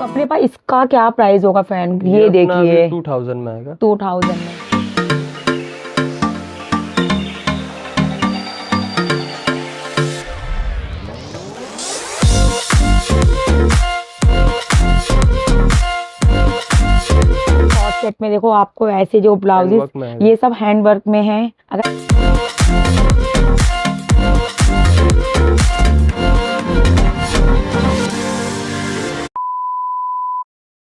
अपने पास इसका क्या प्राइस होगा फ्रेंड? ये देखिए 2000 में आएगा। 2000 में। सेट में देखो आपको ऐसे जो ब्लाउजेस ये सब हैंडवर्क में है। अगर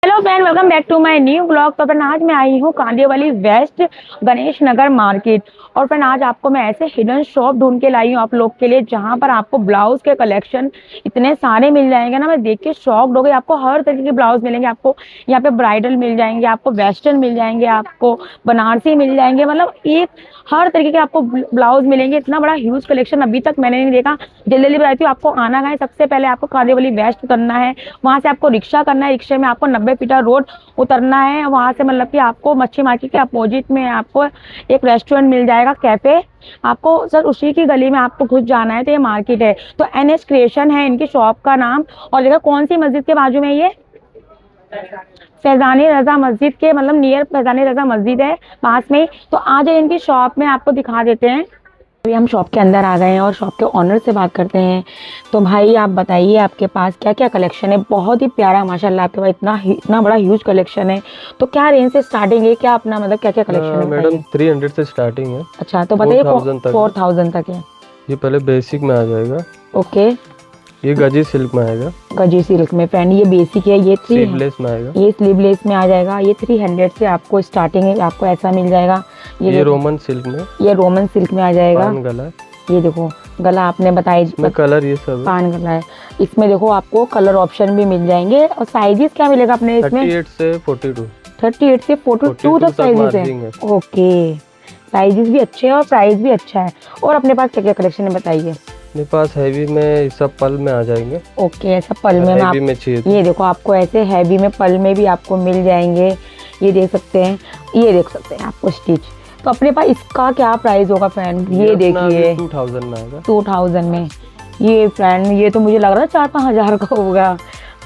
hello friend, welcome back to my new blog. तो फ्रेंड आज मैं आई हूँ कांदिवली वेस्ट गणेश नगर मार्केट। और फ्रेंड आज आपको मैं ऐसे हिडन शॉप ढूंढ के लाई हूँ आप लोग के लिए, जहाँ पर आपको ब्लाउज के कलेक्शन इतने सारे मिल जाएंगे ना, मैं देख के शॉक्ड हो गई। आपको हर तरीके के ब्लाउज मिलेंगे, आपको यहाँ पे ब्राइडल मिल जाएंगे, आपको वेस्टर्न मिल जाएंगे, आपको बनारसी मिल जाएंगे, मतलब एक हर तरीके के आपको ब्लाउज मिलेंगे। इतना बड़ा ह्यूज कलेक्शन अभी तक मैंने नहीं देखा। जल्दी जल्दी बताती हूँ आपको आना है। सबसे पहले आपको कांदिवली वेस्ट उतरना है, वहां से आपको रिक्शा करना है, रिक्शे में आपको 90 फीटा रोड उतरना है। वहां से मतलब कि आपको मच्छी मार्केट के अपोजिट में आपको एक रेस्टोरेंट मिल जाएगा, कैफे। आपको सर उसी की गली में आपको घुस जाना है। तो ये मार्केट है, तो NS क्रिएशन है इनकी शॉप का नाम। और जगह कौन सी मस्जिद के बाजू में? ये फैजानी रजा मस्जिद के मतलब नियर फैजानी रजा मस्जिद है पास में। तो आज इनकी शॉप में आपको दिखा देते हैं। अभी हम शॉप के अंदर आ गए हैं और शॉप के ऑनर से बात करते हैं। तो भाई आप बताइए आपके पास क्या क्या कलेक्शन है? बहुत ही प्यारा माशाल्लाह आपके पास इतना बड़ा ह्यूज कलेक्शन है। तो क्या रेंज से स्टार्टिंग है? क्या अपना मतलब क्या क्या कलेक्शन है मैडम? 300 से स्टार्टिंग है। अच्छा, तो बताइए 4000 तक है। ये पहले बेसिक में आ जाएगा। ओके, ये गजी सिल्क में आएगा। गजी सिल्क में फ्रेंड ये बेसिक है। ये स्लीवलेस में आएगा। ये स्लीवलेस में आ जाएगा। ये 300 से आपको स्टार्टिंग है, आपको ऐसा मिल जाएगा। ये रोमन सिल्क में, ये रोमन सिल्क में आ जाएगा। पान गला, ये देखो गला आपने बताया इसमें कलर ये सब पान गला है। इसमें देखो आपको कलर ऑप्शन भी मिल जाएंगे। और साइजेस क्या मिलेगा अपने इसमें? 38 से 42। 38 से 42 तक साइजेस है। ओके, साइजेस भी अच्छे हैं और प्राइस भी अच्छा है। और अपने पास क्या क्या कलेक्शन है बताइए? मेरे पास हैवी में सब पल में आ जाएंगे। ओके, ऐसा पल में हैवी में चाहिए। ये देखो आपको ऐसे हैवी में पल में भी आपको मिल जाएंगे। ये देख सकते हैं, ये देख सकते हैं आपको स्टिच। तो अपने पास इसका क्या प्राइस होगा फ्रेंड? ये देखिए 2000 में आएगा। 2000 में। ये फ्रेंड ये तो मुझे लग रहा है 4-5 हज़ार का होगा,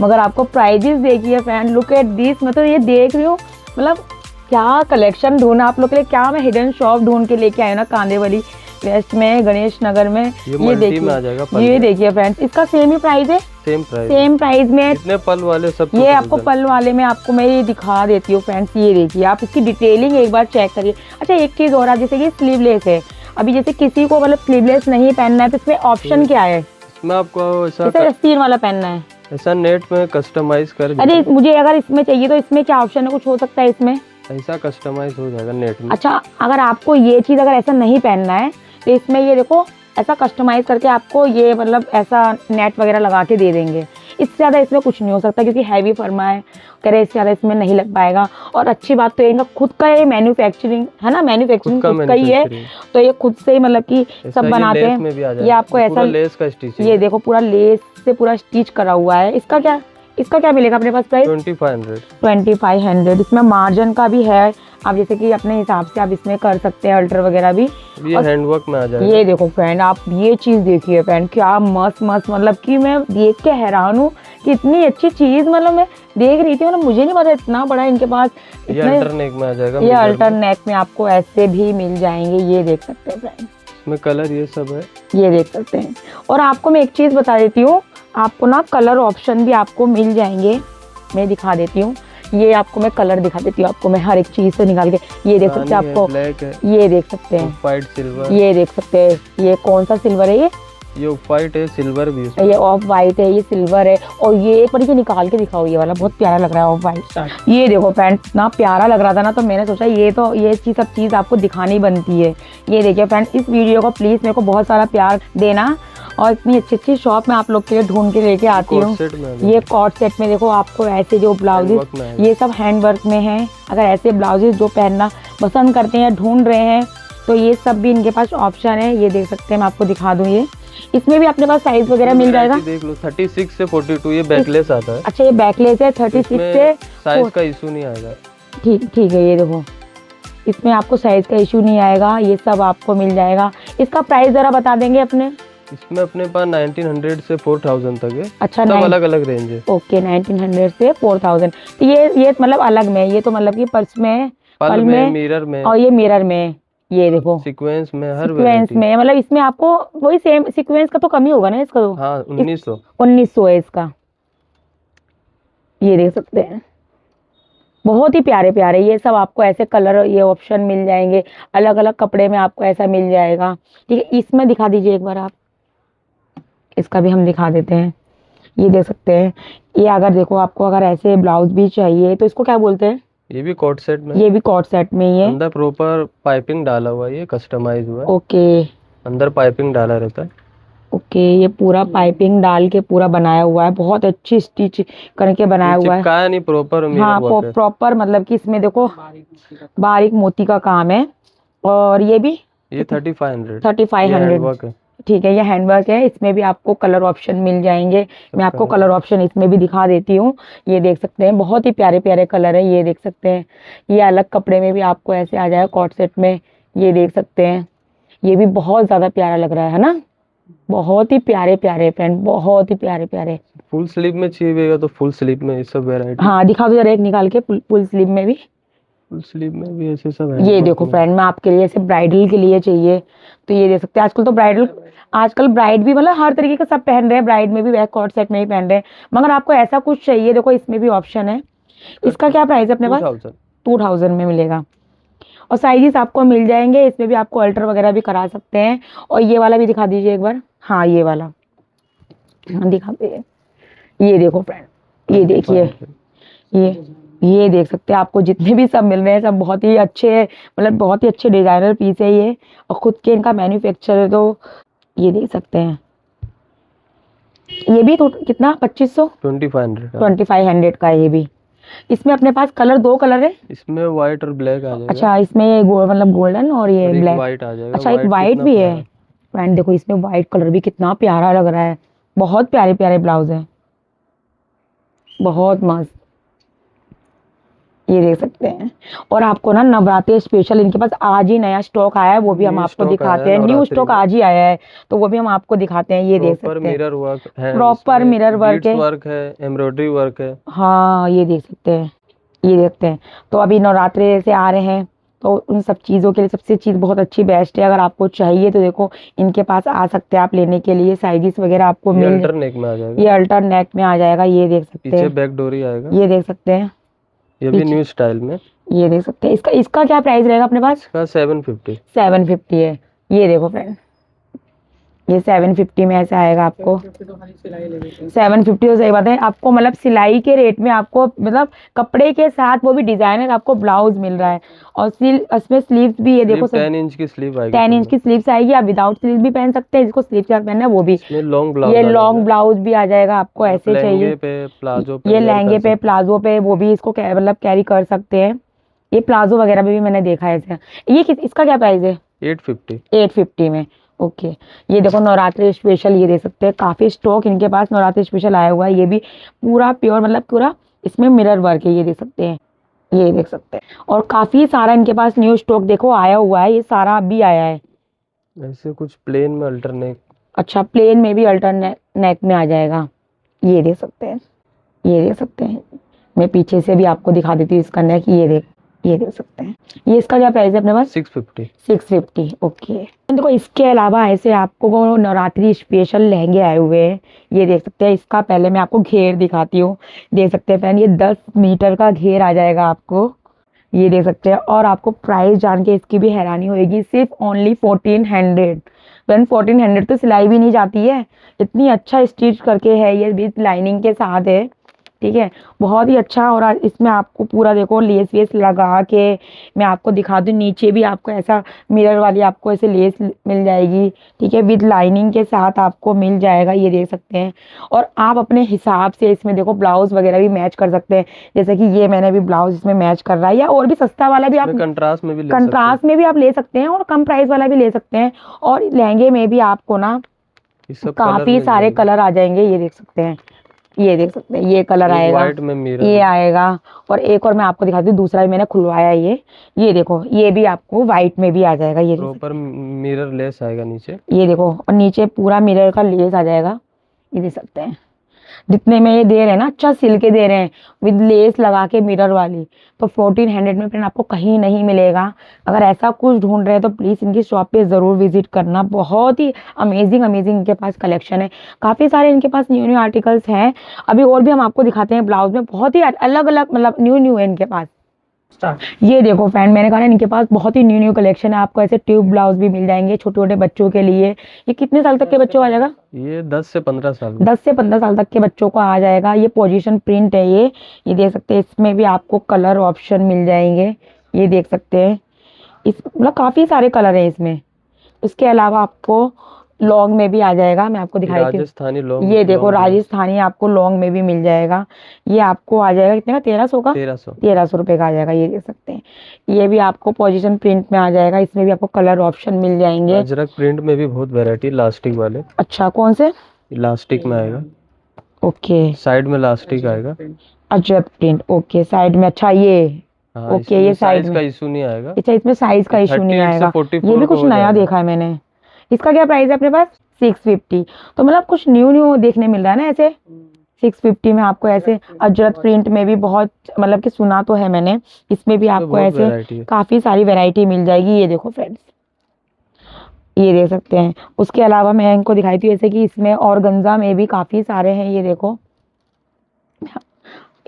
मगर आपको प्राइजेस देखिए फ्रेंड। Look at this. मैं तो ये देख रही हूँ, मतलब क्या कलेक्शन ढूंढा आप लोग के लिए। क्या मैं हिडन शॉप ढूंढ के लेके आया ना कांदिवली वेस्ट में गणेश नगर में। ये देखिए, ये देखिए फ्रेंड्स, इसका सेम ही प्राइस है। सेम प्राइस में इतने पल वाले सब। ये आपको पल वाले में आपको मैं ये दिखा देती हूँ फ्रेंड्स। ये देखिए आप इसकी डिटेलिंग एक बार चेक करिए। अच्छा एक चीज और, जैसे कि स्लीवलेस है, अभी जैसे किसी को मतलब स्लीवलेस नहीं पहनना है तो इसमें ऑप्शन क्या है? इसमें आपको ऐसा आस्तीन वाला पहनना है, ऐसा नेट में कस्टमाइज कर। अरे मुझे अगर इसमें चाहिए तो इसमें क्या ऑप्शन है? कुछ हो सकता है इसमें ऐसा कस्टमाइज हो जाएगा नेट में। अच्छा, अगर आपको ये चीज अगर ऐसा नहीं पहनना है तो इसमें ये देखो ऐसा कस्टमाइज करके आपको ये मतलब ऐसा नेट वगैरह लगा के दे देंगे। इससे ज़्यादा इसमें कुछ नहीं हो सकता, क्योंकि हैवी फर्मा है, कह रहे इससे ज़्यादा इसमें नहीं लग पाएगा। और अच्छी बात तो इनका खुद का ये मैन्युफैक्चरिंग है ना, मैन्युफैक्चरिंग खुद का ही है। तो ये खुद से ही मतलब कि सब बनाते हैं। ये आपको ऐसा लेस का स्टिच, ये देखो पूरा लेस से पूरा स्टिच करा हुआ है। इसका क्या मिलेगा अपने पास प्राइस? 2500। इसमें मार्जिन का भी है, आप जैसे कि अपने हिसाब से आप इसमें कर सकते हैं अल्टर वगैरह भी। ये हैंडवर्क में आ जाएगा। ये देखो फ्रेंड, आप ये चीज देखिए फ्रेंड, क्या मस्त मतलब कि मैं देख के हैरान हूँ कि इतनी अच्छी चीज मतलब मैं देख रही थी, मतलब मुझे नहीं पता इतना बड़ा इनके पास। ये अल्टर नेक में आ जाएगा। ये अल्टर नेक में आपको ऐसे भी मिल जाएंगे। ये देख सकते हैं फ्रेंड, इसमें कलर ये सब है, ये देख सकते हैं। और आपको मैं एक चीज बता देती हूँ, आपको ना कलर ऑप्शन भी आपको मिल जाएंगे। मैं दिखा देती हूँ, ये आपको मैं कलर दिखा देती हूँ आपको मैं हर एक चीज से निकाल के। ये देख सकते हैं आपको, ये देख सकते हैं व्हाइट सिल्वर, ये देख सकते हैं। ये कौन सा सिल्वर है? ये ऑफ व्हाइट है, सिल्वर भी है। ये ऑफ व्हाइट है, ये सिल्वर है। और ये एक बार ये निकाल के दिखाओ, ये वाला बहुत प्यारा लग रहा है ऑफ व्हाइट। ये देखो फ्रेंड, इतना प्यारा लग रहा था ना, तो मैंने सोचा ये सब चीज आपको दिखानी बनती है। ये देखिए फ्रेंड, इस वीडियो को प्लीज मेरे को बहुत सारा प्यार देना। और इतनी अच्छी शॉप में आप लोग के लिए ढूंढ के लेके आती हूँ। ये कॉट सेट में देखो आपको ऐसे जो ब्लाउजेस, ये सब हैंडवर्क में है। अगर ऐसे ब्लाउजेस जो पहनना पसंद करते हैं, ढूंढ रहे हैं, तो ये सब भी इनके पास ऑप्शन है। ये देख सकते हैं, मैं आपको दिखा दूँ। ये इसमें भी अपने पास साइज वगैरह मिल जाएगा। देख लो 36 से 42 ये बैकलेस आता है। अच्छा, ये बैकलेस है। 36 से साइज का इशू नहीं आएगा। ठीक है। ये देखो इसमें आपको साइज का इशू नहीं आएगा, ये सब आपको मिल जाएगा। इसका प्राइस जरा बता देंगे अपने? इसमें अपने पास 1900 से 4000 तक है। अच्छा, सब अलग अलग रेंज है। ओके, 1900 से 4000। तो ये मतलब अलग में, ये तो मतलब कि पर्स में, पल में, मिरर में और ये मिरर में, ये देखो सीक्वेंस में, हर सीक्वेंस वैरायटी में, मतलब इसमें आपको वही सेम सीक्वेंस का तो कम ही होगा ना इसका तो। हाँ 1900। 1900 है इसका, ये देख सकते हैं। बहुत ही प्यारे प्यारे ये सब आपको ऐसे कलर, ये ऑप्शन मिल जाएंगे अलग अलग कपड़े में, आपको ऐसा मिल जाएगा। ठीक है, इसमें दिखा दीजिए एक बार आप, इसका भी हम दिखा देते हैं। ये देख सकते हैं, ये अगर देखो आपको अगर ऐसे ब्लाउज भी चाहिए तो इसको क्या बोलते हैं? ये भी कॉट सेट में, ये भी कॉट सेट में ही है। अंदर प्रॉपर पाइपिंग डाला हुआ है, ये कस्टमाइज हुआ है। ओके अंदर पाइपिंग डाला रहता है। ओके, ये पूरा पाइपिंग डाल के पूरा बनाया हुआ है, बहुत अच्छी स्टिच करके बनाया हुआ है। चिपकाया नहीं, प्रॉपर मिरर हाँ, वर्क है। प्रॉपर, मतलब कि इसमें देखो बारीक मोती का काम है। और ये भी ये 3500 3500। वर्क है। ठीक है, ये हैंडवर्क है, इसमें भी आपको कलर ऑप्शन मिल जाएंगे। मैं आपको कलर ऑप्शन इसमें भी दिखा देती हूँ। ये देख सकते हैं, बहुत ही प्यारे प्यारे कलर है, ये देख सकते हैं। ये अलग कपड़े में भी आपको ऐसे आ जाएगा कॉट सेट में, ये देख सकते हैं। ये भी बहुत ज्यादा प्यारा लग रहा है ना, बहुत ही प्यारे प्यारे फ्रेंड, बहुत ही प्यारे प्यारे। फुल स्लीव में चाहिएगा तो फुल स्लीव में ये सब वैरायटी। हाँ, दिखा दो जरा एक निकाल के, फुल स्लीव में भी। फुल स्लीव में भी ऐसे सब है। ये देखो फ्रेंड, मैं आपके लिए ऐसे ब्राइडल के लिए चाहिए तो ये देख सकते हैं। आजकल तो आजकल ब्राइड भी मतलब हर तरीके का सब पहन रहे हैं, ब्राइड में भी बैक कॉर्ड सेट में ही पहन रहे हैं, मगर आपको ऐसा कुछ चाहिए, देखो इसमें भी ऑप्शन है। इसका क्या प्राइस है अपने पास? 2000 में मिलेगा। और साइजेस आपको मिल जाएंगे, इसमें भी आपको अल्टर वगैरह भी करा सकते हैं। और ये वाला भी दिखा दीजिए एक बार। हाँ, ये वाला दिखा दीजिए। ये देखो फ्रेंड, ये देखिए, ये देख सकते हैं। आपको जितने भी सब मिल रहे हैं सब बहुत ही अच्छे, मतलब बहुत ही अच्छे डिजाइनर पीस है ये, और खुद के इनका मैन्युफैक्चर है। तो ये देख सकते हैं, ये भी तो कितना 2500 2500 का है ये भी। इसमें अपने पास कलर, 2 कलर है इसमें, व्हाइट और ब्लैक आ जाएगा। अच्छा, इसमें ये मतलब गोल्डन और ये ब्लैक, व्हाइट आ जाएगा। अच्छा, एक व्हाइट भी है फ्रेंड। देखो इसमें व्हाइट कलर भी कितना प्यारा लग रहा है, बहुत प्यारे प्यारे ब्लाउज है, बहुत मस्त। ये देख सकते हैं। और आपको ना नवरात्रि स्पेशल इनके पास आज ही नया स्टॉक आया है, वो भी हम आपको दिखाते हैं। न्यू स्टॉक आज ही आया है, तो वो भी हम आपको दिखाते हैं। ये देख सकते हैं, मिरर वर्क है, प्रॉपर मिरर वर्क है, एम्ब्रॉयडरी वर्क है। हाँ, ये देख सकते हैं, ये देखते हैं। तो अभी नवरात्रि से आ रहे हैं, तो उन सब चीज़ों के लिए सबसे चीज़ बहुत अच्छी बेस्ट है। अगर आपको चाहिए तो देखो इनके पास आ सकते हैं आप लेने के लिए। साइजेस वगैरह आपको मिल, अल्टर नेक में आ जाएगा, ये अल्टर नेक में आ जाएगा। ये देख सकते हैं, पीछे बैक डोरी आएगा, ये देख सकते हैं, ये भी न्यू स्टाइल में। ये देख सकते हैं। इसका क्या प्राइस रहेगा अपने पास? इसका 750 है। ये देखो फ्रेंड, ये 750 में ऐसे आएगा आपको। 750 तो सही बात है आपको, मतलब सिलाई के रेट में आपको, मतलब कपड़े के साथ वो भी डिजाइनर आपको ब्लाउज मिल रहा है। और इसमें स्लीव्स भी, ये देखो 10 इंच की स्लीव आएगी, 10 इंच की स्लीव्स आएगी। आप विदाउट स्लीव भी पहन सकते हैं, जिसको स्लीव के साथ पहनना है वो भी। ये लॉन्ग ब्लाउज भी आ जाएगा आपको, ऐसे चाहिए ये लहंगे पे, प्लाजो पे, वो भी इसको मतलब कैरी कर सकते हैं। ये प्लाजो वगैरह में भी मैंने देखा है ऐसे। ये इसका क्या प्राइस है? 850 में। ओके, ये देखो नवरात्रि स्पेशल, ये दे सकते हैं। काफी स्टॉक इनके पास नवरात्रि स्पेशल आया हुआ है। ये भी पूरा प्योर, मतलब पूरा इसमें मिरर वर्क है, ये देख सकते हैं, ये देख सकते हैं। और काफी सारा इनके पास न्यू स्टॉक देखो आया हुआ है, ये सारा अभी आया है। ऐसे कुछ प्लेन में अल्टर नेक, अच्छा, प्लेन में भी अल्टर नेक में आ जाएगा, ये देख सकते हैं, ये देख सकते हैं। मैं पीछे से भी आपको दिखा देती हूँ इसका नेक, ये देख सकते हैं। ये इसका क्या प्राइस है अपने पास? 650। ओके, देखो इसके अलावा ऐसे आपको नवरात्रि स्पेशल लहंगे आए हुए हैं, ये देख सकते हैं। इसका पहले मैं आपको घेर दिखाती हूँ, देख सकते हैं फ्रेंड, ये 10 मीटर का घेर आ जाएगा आपको, ये देख सकते हैं। और आपको प्राइस जान के इसकी भी हैरानी होगी, सिर्फ ओनली 1400। 1400 तो सिलाई भी नहीं जाती है, इतनी अच्छा स्टिच करके है, ये विद लाइनिंग के साथ है। ठीक है, बहुत ही अच्छा। और इसमें आपको पूरा देखो लेस वेस लगा के मैं आपको दिखा दूँ, नीचे भी आपको ऐसा मिरर वाली आपको ऐसे लेस मिल जाएगी। ठीक है, विद लाइनिंग के साथ आपको मिल जाएगा, ये देख सकते हैं। और आप अपने हिसाब से इसमें देखो ब्लाउज वगैरह भी मैच कर सकते हैं, जैसे कि ये मैंने भी ब्लाउज इसमें मैच कर रहा है, या और भी सस्ता वाला भी आप कंट्रास्ट में भी आप ले सकते हैं, और कम प्राइस वाला भी ले सकते हैं। और लहंगे में भी आपको ना काफी सारे कलर आ जाएंगे, ये देख सकते हैं, ये देख सकते हैं, ये कलर आएगा, व्हाइट में मिरर, ये आएगा। और एक और मैं आपको दिखाती हूँ, दूसरा भी मैंने खुलवाया ये देखो, ये भी आपको व्हाइट में भी आ जाएगा। ये देख प्रॉपर मिरर लेस आएगा नीचे। ये देखो, और नीचे पूरा मिरर का लेस आ जाएगा। ये देख सकते हैं, जितने में ये दे रहे हैं ना, अच्छा सिल के दे रहे हैं विद लेस लगा के मिरर वाली, तो 1400 में फ्रेंड आपको कहीं नहीं मिलेगा। अगर ऐसा कुछ ढूंढ रहे हैं तो प्लीज़ इनकी शॉप पे ज़रूर विजिट करना। बहुत ही अमेजिंग इनके पास कलेक्शन है, काफ़ी सारे इनके पास न्यू आर्टिकल्स हैं। अभी और भी हम आपको दिखाते हैं ब्लाउज में, बहुत ही अलग अलग मतलब न्यू है इनके पास। ये देखो फ्रेंड, मैंने कहा ना इनके पास बहुत ही न्यू कलेक्शन है। आपको ऐसे ट्यूब ब्लाउज भी मिल जाएंगे छोटे छोटे बच्चों के लिए। ये कितने साल तक के बच्चों को आ जाएगा? ये 10 से 15 साल, 10 से 15 साल तक के बच्चों को आ जाएगा। ये पोजीशन प्रिंट है। ये देख सकते हैं, इसमें भी आपको कलर ऑप्शन मिल जाएंगे। ये देख सकते हैं, इस मतलब काफ़ी सारे कलर हैं इसमें। उसके अलावा आपको लॉन्ग में भी आ जाएगा, मैं आपको दिखाई थी। राजस्थानी लॉन्ग, ये देखो राजस्थानी आपको लॉन्ग में भी मिल जाएगा। ये आपको आ जाएगा कितने का? 1300 का, 1300 रुपये का आ जाएगा। ये देख सकते हैं, ये भी आपको पोजीशन प्रिंट में आ जाएगा। इसमें भी आपको कलर ऑप्शन मिल जाएंगे। अजरक प्रिंट में भी बहुत वैरायटी, इलास्टिक वाले। अच्छा, कौन से? इलास्टिक में आएगा, ओके, साइड में इलास्टिक आएगा। अजरक प्रिंट, ओके, साइड में। अच्छा ये हाँ, ओके, ये साइड साइज में का इशू नहीं आएगा। अच्छा, इसमें साइज का इशू नहीं 38 से आएगा। 44 ये भी कुछ हो नया जाएगा। देखा है मैंने। इसका क्या प्राइस है अपने पास? 650। तो मतलब कुछ न्यू देखने मिल रहा है ना ऐसे। 650 में आपको ऐसे अजरक प्रिंट में भी बहुत मतलब कि सुना तो है मैंने, इसमें भी आपको ऐसे काफी सारी वैरायटी मिल जाएगी। ये देखो फ्रेंड्स, ये देख सकते हैं। उसके अलावा मैं इनको दिखाई थी जैसे कि इसमें ऑर्गेन्जा में भी काफी सारे हैं। ये देखो,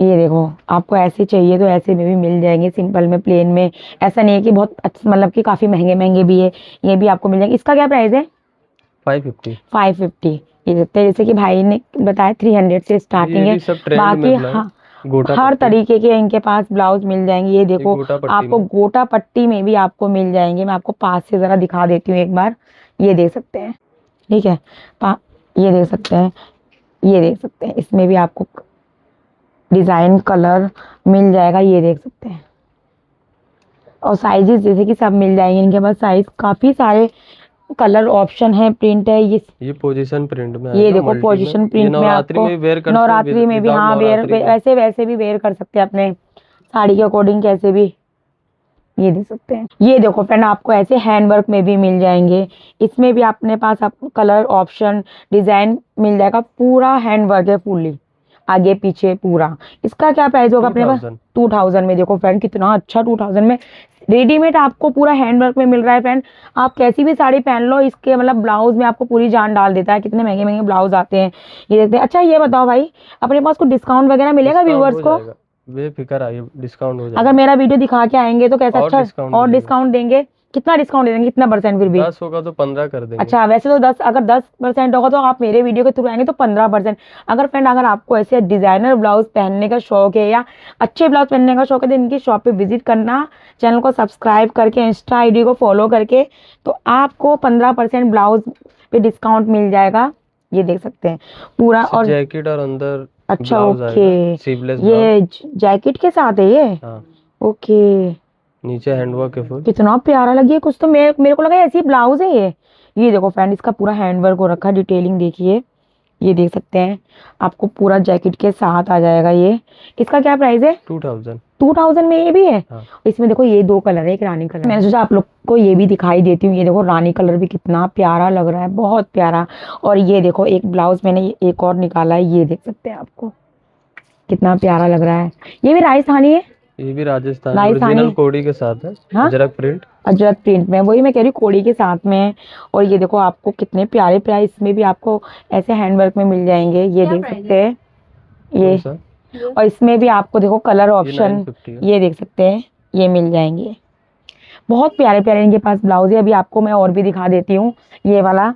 ये देखो, आपको ऐसे चाहिए तो ऐसे में भी मिल जाएंगे, सिंपल में, प्लेन में। ऐसा नहीं है कि बहुत अच्छा मतलब कि काफी महंगे भी है, ये भी आपको मिल जाएंगे। इसका क्या प्राइस है? 550। ये देखते हैं, जैसे कि भाई ने बताया 300 से स्टार्टिंग है। बाकी हाँ, हर तरीके के इनके पास ब्लाउज मिल जाएंगे। ये देखो, आपको गोटा पट्टी में भी आपको मिल जाएंगे। मैं आपको पास से जरा दिखा देती हूँ एक बार। ये देख सकते हैं, ठीक है, ये देख सकते हैं, ये देख सकते हैं, इसमें भी आपको डिजाइन कलर मिल जाएगा। ये देख सकते हैं, और साइजेस जैसे कि सब मिल जाएंगे इनके पास। साइज काफी सारे, कलर ऑप्शन है, प्रिंट है। ये पोजीशन प्रिंट में, ये देखो पोजीशन प्रिंट में आपको नवरात्रि में भी, हाँ, वैसे भी वेयर कर सकते हैं अपने साड़ी के अकॉर्डिंग, कैसे भी। ये देख सकते हैं, ये देखो फ्रेंड, आपको ऐसे हैंडवर्क में भी मिल जाएंगे। इसमें भी अपने पास आपको कलर ऑप्शन, डिजाइन मिल जाएगा। पूरा हैंडवर्क है, फुल्ली आगे पीछे पूरा। इसका क्या प्राइस होगा अपने पास? 2000 में। देखो फ्रेंड, कितना अच्छा 2000 में रेडीमेड आपको पूरा हैंडवर्क में मिल रहा है। फ्रेंड, आप कैसी भी साड़ी पहन लो, इसके मतलब ब्लाउज में आपको पूरी जान डाल देता है। कितने महंगे ब्लाउज आते हैं, ये देखते हैं। अच्छा, ये बताओ भाई, अपने पास कुछ डिस्काउंट वगैरह मिलेगा व्यूवर्स को? बेफिक्र आइए, डिस्काउंट हो जाएगा। अगर मेरा वीडियो दिखा के आएंगे तो कैसा? अच्छा, और डिस्काउंट देंगे? कितना डिस्काउंट दे देंगे? कितना परसेंट? फिर भी 10 होगा तो 15 कर देंगे। अच्छा, वैसे तो 10, अगर 10% होगा तो आप मेरे वीडियो के थ्रू आएंगे तो 15%। अगर फ्रेंड, अगर आपको ऐसे डिजाइनर ब्लाउज पहनने का शौक है या अच्छे ब्लाउज पहनने का शौक है तो इनकी शॉप पे विजिट करना, चैनल को सब्सक्राइब करके, इंस्टा आईडी को फॉलो करके, तो आपको 15% ब्लाउज पे डिस्काउंट मिल जाएगा। ये देख सकते हैं पूरा, और जैकेट और अंदर। अच्छा, ओके, ये जैकेट के साथ है ये। ओके, नीचे हैंडवर्क है फुल। कितना प्यारा लगी है। कुछ तो मेरे को लगा ऐसी ब्लाउज है ये देखो फ्रेंड, इसका पूरा हैंडवर्क हो रखा है। डिटेलिंग देखिए, ये देख सकते हैं, आपको पूरा जैकेट के साथ आ जाएगा ये। इसका क्या प्राइस है? 2000 में ये भी है। हाँ। इसमें देखो, ये 2 कलर है, एक रानी कलर। मैंने सोचा आप लोग को ये भी दिखाई देती हूँ। ये देखो, रानी कलर भी कितना प्यारा लग रहा है, बहुत प्यारा। और ये देखो, एक ब्लाउज मैंने एक और निकाला है। ये देख सकते हैं, आपको कितना प्यारा लग रहा है। ये भी राजस्थानी है, ये भी राजस्थान ओरिजिनल कोड़ी के साथ है। हाँ? अजरक प्रिंट में, वही मैं कह रही हूँ, कोड़ी के साथ में है। और ये देखो, आपको कितने प्यारे प्यारे इसमें भी आपको ऐसे हैंडवर्क में मिल जाएंगे। ये देख सकते हैं, ये। और इसमें भी आपको देखो कलर ऑप्शन, ये देख सकते हैं, ये मिल जाएंगे। बहुत प्यारे प्यारे इनके पास ब्लाउज है। अभी आपको मैं और भी दिखा देती हूँ। ये वाला,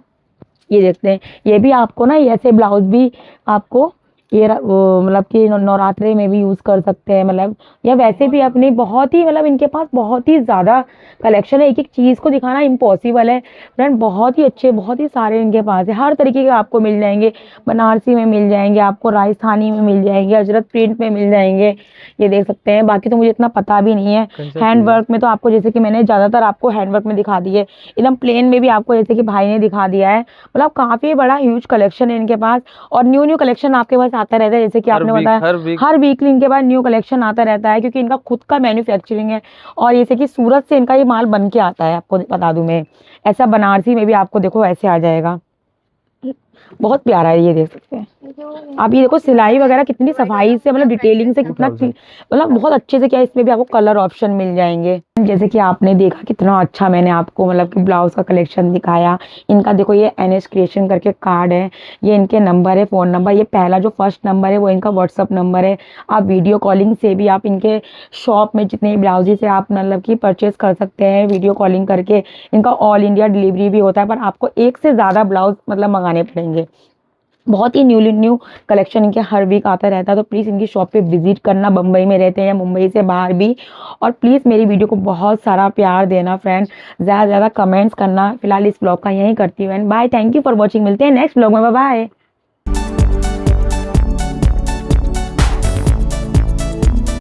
ये देखते हैं, ये भी आपको ना ऐसे ब्लाउज भी आपको ये मतलब कि नवरात्रि में भी यूज़ कर सकते हैं, मतलब या वैसे भी अपनी बहुत ही मतलब इनके पास बहुत ही ज़्यादा कलेक्शन है। एक एक चीज़ को दिखाना इम्पॉसिबल है फ्रेंड। बहुत ही अच्छे, बहुत ही सारे इनके पास है। हर तरीके के आपको मिल जाएंगे। बनारसी में मिल जाएंगे, आपको राजस्थानी में मिल जाएंगे, अजरक प्रिंट में मिल जाएंगे। ये देख सकते हैं। बाकी तो मुझे इतना पता भी नहीं है। हैंडवर्क में तो आपको, जैसे कि मैंने ज़्यादातर आपको हैंडवर्क में दिखा दिए, एकदम प्लेन में भी आपको जैसे कि भाई ने दिखा दिया है। मतलब काफ़ी बड़ा ह्यूज कलेक्शन है इनके पास, और न्यू कलेक्शन आपके पास आता रहता है, जैसे कि आपने बताया हर वीकली इनके पास न्यू कलेक्शन आता रहता है, क्योंकि इनका खुद का मैन्युफैक्चरिंग है। और जैसे कि सूरत से इनका ये माल बन के आता है, आपको बता दूं मैं, ऐसा बनारसी में भी आपको देखो ऐसे आ जाएगा, बहुत प्यारा है, ये देख सकते हैं आप। ये देखो सिलाई वगैरह कितनी सफाई से, मतलब डिटेलिंग से कितना, मतलब बहुत अच्छे से किया। इसमें भी आपको कलर ऑप्शन मिल जाएंगे। जैसे कि आपने देखा कितना अच्छा मैंने आपको मतलब कि ब्लाउज का कलेक्शन दिखाया। इनका देखो ये NS क्रिएशन करके कार्ड है, ये इनके नंबर है, फ़ोन नंबर, ये पहला जो फर्स्ट नंबर है वो इनका व्हाट्सअप नंबर है। आप वीडियो कॉलिंग से भी आप इनके शॉप में जितने ब्लाउजेस है आप मतलब कि परचेज कर सकते हैं वीडियो कॉलिंग करके। इनका ऑल इंडिया डिलीवरी भी होता है, पर आपको एक से ज़्यादा ब्लाउज मतलब मंगाने पड़ेंगे। बहुत ही न्यू कलेक्शन इनके हर वीक आता रहता है, तो प्लीज़ इनकी शॉप पे विजिट करना, बम्बई में रहते हैं या मुंबई से बाहर भी। और प्लीज़ मेरी वीडियो को बहुत सारा प्यार देना फ्रेंड, ज़्यादा से ज़्यादा कमेंट्स करना। फिलहाल इस ब्लॉग का यहीं करती हूँ and bye, thank you for watching. मिलते हैं नेक्स्ट ब्लॉग में, बाय बाय।